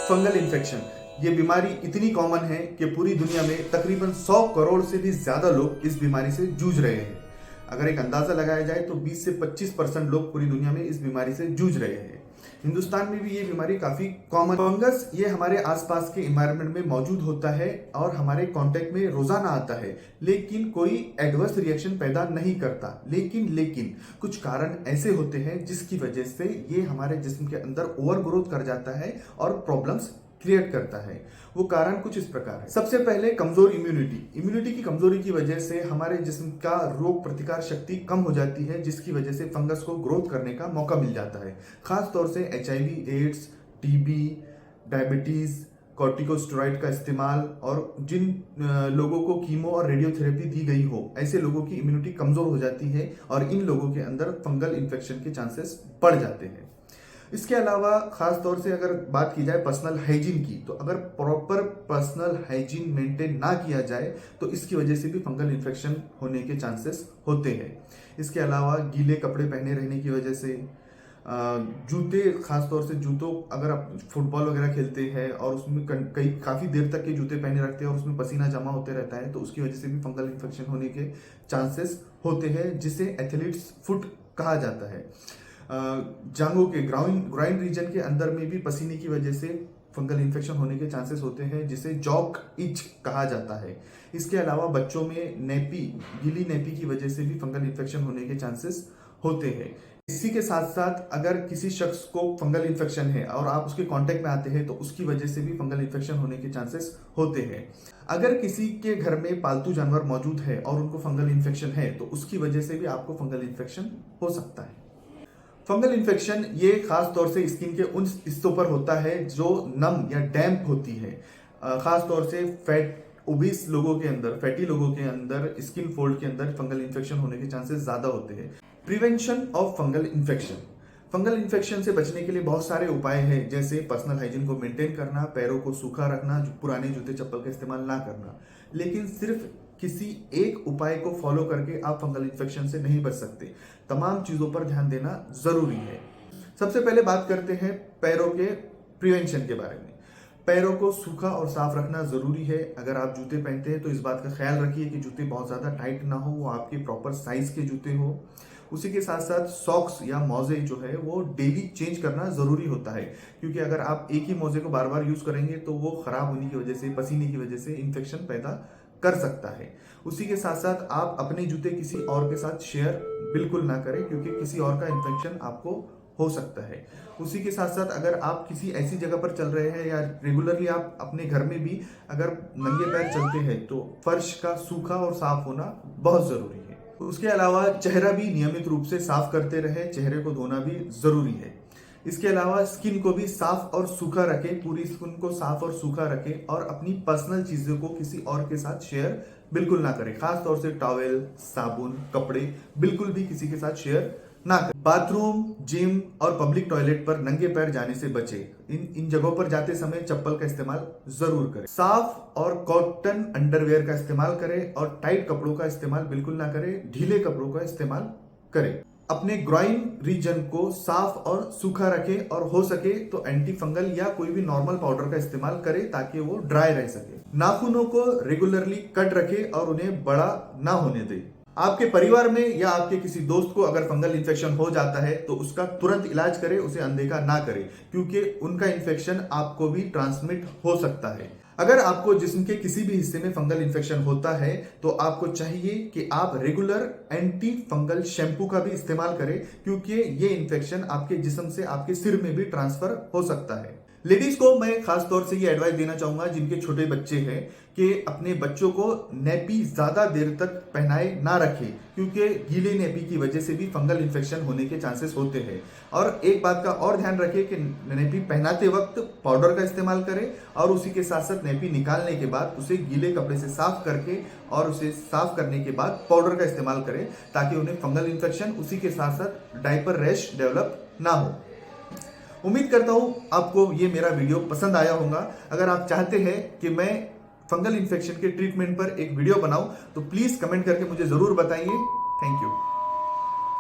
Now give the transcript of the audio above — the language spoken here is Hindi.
फंगल इन्फेक्शन ये बीमारी इतनी कॉमन है कि पूरी दुनिया में तकरीबन 100 करोड़ से भी ज्यादा लोग इस बीमारी से जूझ रहे हैं। अगर एक अंदाजा लगाया जाए तो 20 से 25% लोग पूरी दुनिया में इस बीमारी से जूझ रहे हैं। हिंदुस्तान में भी ये बीमारी काफी कॉमन। फंगस ये हमारे आसपास के एनवायरनमेंट में मौजूद होता है और हमारे कांटेक्ट में रोजाना आता है, लेकिन कोई एडवर्स रिएक्शन पैदा नहीं करता। लेकिन कुछ कारण ऐसे होते हैं जिसकी वजह से ये हमारे जिस्म के अंदर ओवर ग्रोथ कर जाता है और प्रॉब्लम्स क्रिएट करता है। वो कारण कुछ इस प्रकार है। सबसे पहले कमजोर इम्यूनिटी की कमजोरी की वजह से हमारे जिस्म का रोग प्रतिकार शक्ति कम हो जाती है, जिसकी वजह से फंगस को ग्रोथ करने का मौका मिल जाता है। खास तौर से HIV, AIDS, TB, diabetes, corticosteroid का इस्तेमाल और जिन लोगों को कीमो और रेडियोथेरेपी दी गई हो, ऐसे लोगों की इम्यूनिटी कमजोर हो जाती है और इन लोगों के अंदर फंगल इन्फेक्शन के चांसेस बढ़ जाते हैं। इसके अलावा खास तौर से अगर बात की जाए पर्सनल हाइजीन की, तो अगर प्रॉपर पर्सनल हाइजीन मेंटेन ना किया जाए तो इसकी वजह से भी फंगल इन्फेक्शन होने के चांसेस होते हैं। इसके अलावा गीले कपड़े पहने रहने की वजह से, जूते, खास तौर से जूतों, अगर आप फुटबॉल वगैरह खेलते हैं और उसमें काफी देर तक के जूते पहने रखते हैं और उसमें पसीना जमा होते रहता है, तो उसकी वजह से भी फंगल इन्फेक्शन होने के चांसेस होते हैं, जिसे एथलीट्स फुट कहा जाता है। जांघों के ग्राइन रीजन के अंदर में भी पसीने की वजह से फंगल इन्फेक्शन होने के चांसेस होते हैं, जिसे जॉक इच कहा जाता है। इसके अलावा बच्चों में गीली नेपी की वजह से भी फंगल इन्फेक्शन होने के चांसेस होते हैं। इसी के साथ साथ अगर किसी शख्स को फंगल इन्फेक्शन है और आप उसके कांटेक्ट में आते हैं तो उसकी वजह से भी फंगल इन्फेक्शन होने के चांसेस होते हैं। अगर किसी के घर में पालतू जानवर मौजूद है और उनको फंगल इन्फेक्शन है तो उसकी वजह से भी आपको फंगल इन्फेक्शन हो सकता है। फंगल इन्फेक्शन ये खास तौर से स्किन के उन हिस्सों पर होता है जो नम या डैम्प होती है। खास तौर से ओबीस लोगों के अंदर, फैटी लोगों के अंदर स्किन फोल्ड के अंदर फंगल इन्फेक्शन होने के चांसेस ज्यादा होते हैं। प्रिवेंशन ऑफ फंगल इन्फेक्शन से बचने के लिए बहुत सारे उपाय हैं, जैसे पर्सनल हाइजीन को मेंटेन करना, पैरों को सूखा रखना, पुराने जूते चप्पल का इस्तेमाल ना करना। लेकिन सिर्फ किसी एक उपाय को फॉलो करके आप फंगल इन्फेक्शन से नहीं बच सकते। तमाम चीजों पर ध्यान देना जरूरी है। सबसे पहले बात करते हैं पैरों के प्रिवेंशन के बारे में। पैरों को सूखा और साफ रखना जरूरी है। अगर आप जूते पहनते हैं तो इस बात का ख्याल रखिए कि जूते बहुत ज्यादा टाइट ना हो, वो आपके प्रॉपर साइज के जूते हो। उसी के साथ साथ सॉक्स या मोजे जो है वो डेली चेंज करना जरूरी होता है, क्योंकि अगर आप एक ही मोजे को बार बार यूज करेंगे तो वो खराब होने की वजह से, पसीने की वजह से इन्फेक्शन पैदा कर सकता है। उसी के साथ साथ आप अपने जूते किसी और के साथ शेयर बिल्कुल ना करें, क्योंकि किसी और का इन्फेक्शन आपको हो सकता है। उसी के साथ साथ अगर आप किसी ऐसी जगह पर चल रहे हैं या रेगुलरली आप अपने घर में भी अगर नंगे पैर चलते हैं तो फर्श का सूखा और साफ होना बहुत जरूरी है। उसके अलावा चेहरा भी नियमित रूप से साफ करते रहे, चेहरे को धोना भी जरूरी है। इसके अलावा स्किन को भी साफ और सूखा रखें, पूरी स्किन को साफ और सूखा रखें और अपनी पर्सनल चीजों को किसी और के साथ शेयर बिल्कुल ना करें। खास तौर से टॉवेल, साबुन, कपड़े बिल्कुल भी किसी के साथ शेयर ना करें। बाथरूम, जिम और पब्लिक टॉयलेट पर नंगे पैर जाने से बचें। इन जगहों पर जाते समय चप्पल का इस्तेमाल जरूर करें। साफ और कॉटन अंडरवेयर का इस्तेमाल करें और टाइट कपड़ों का इस्तेमाल बिल्कुल ना करें, ढीले कपड़ों का इस्तेमाल करें। अपने ग्राइन रीजन को साफ और सूखा रखें और हो सके तो एंटी फंगल या कोई भी नॉर्मल पाउडर का इस्तेमाल करें ताकि वो ड्राई रह सके। नाखूनों को रेगुलरली कट रखें और उन्हें बड़ा ना होने दें। आपके परिवार में या आपके किसी दोस्त को अगर फंगल इन्फेक्शन हो जाता है तो उसका तुरंत इलाज करें, उसे अनदेखा ना करें, क्योंकि उनका इन्फेक्शन आपको भी ट्रांसमिट हो सकता है। अगर आपको जिस्म के किसी भी हिस्से में फंगल इन्फेक्शन होता है तो आपको चाहिए कि आप रेगुलर एंटी फंगल शैम्पू का भी इस्तेमाल करें, क्योंकि ये इन्फेक्शन आपके जिस्म से आपके सिर में भी ट्रांसफर हो सकता है। लेडीज को मैं खास तौर से ये एडवाइस देना चाहूंगा जिनके छोटे बच्चे हैं कि अपने बच्चों को नेपी ज्यादा देर तक पहनाए ना रखें, क्योंकि गीले नेपी की वजह से भी फंगल इन्फेक्शन होने के चांसेस होते हैं। और एक बात का और ध्यान रखें कि नेपी पहनाते वक्त पाउडर का इस्तेमाल करें और उसी के साथ साथ नेपी निकालने के बाद उसे गीले कपड़े से साफ करके और उसे साफ करने के बाद पाउडर का इस्तेमाल करें, ताकि उन्हें फंगल इन्फेक्शन उसी के साथ साथ डायपर रैश डेवलप ना हो। उम्मीद करता हूं आपको ये मेरा वीडियो पसंद आया होगा। अगर आप चाहते हैं कि मैं फंगल इन्फेक्शन के ट्रीटमेंट पर एक वीडियो बनाऊं तो प्लीज कमेंट करके मुझे जरूर बताइए। Thank you.